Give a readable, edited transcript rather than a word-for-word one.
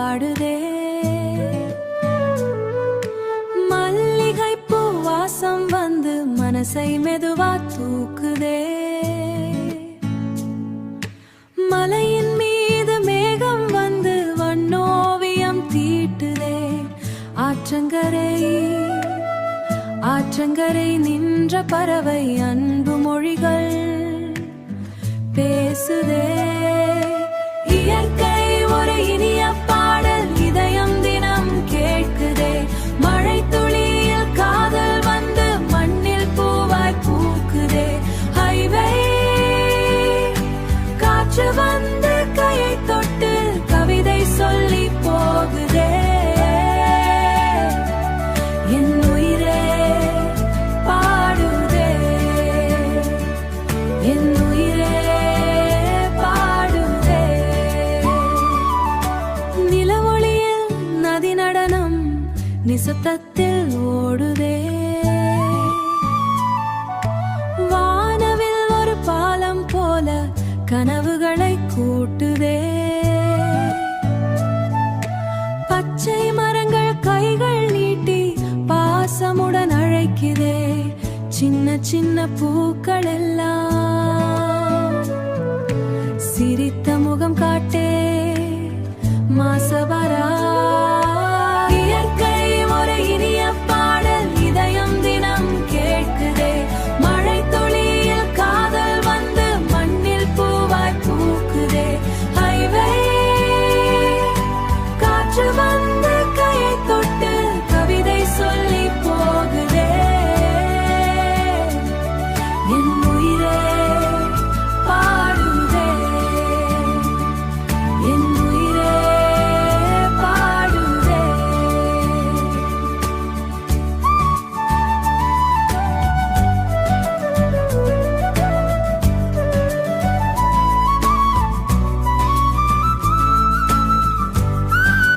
பாடுதே. மல்லிகை பூ வாசம் வந்து மனசை மெதுவா தூக்குதே. மலையின் மீது மேகம் வந்து வண்ணோவியம் தீட்டுதே. ஆற்றங்கரை நின்ற பறவை அன்பு மொழிகள் பேசுதே. இயற்கை ஒரு இனிய பாடல் இதயம் தினம் கேட்குதே. மழை துளியில் காதல் வந்து மண்ணில் பூவாய் பூக்குதே. ஹைவே காற்று வந்து கையை தொட்டு கவிதை சொல்லி போகுதே. என் உயிரே பாடுதே, என் உயிரே பாடுதே. நிலவொளியில் நதி நடனம் நிசப்தத்தில் ஓடுதே. வானவில் ஒரு பாலம் போல கனவுகளை கூட்டுதே. பச்சை மரங்கள் கைகள் நீட்டி பாசமுடன் அழைக்குதே. சின்ன சின்ன பூக்கள் எல்லாம் சிரித்த முகம் காட்டே. மாசவரா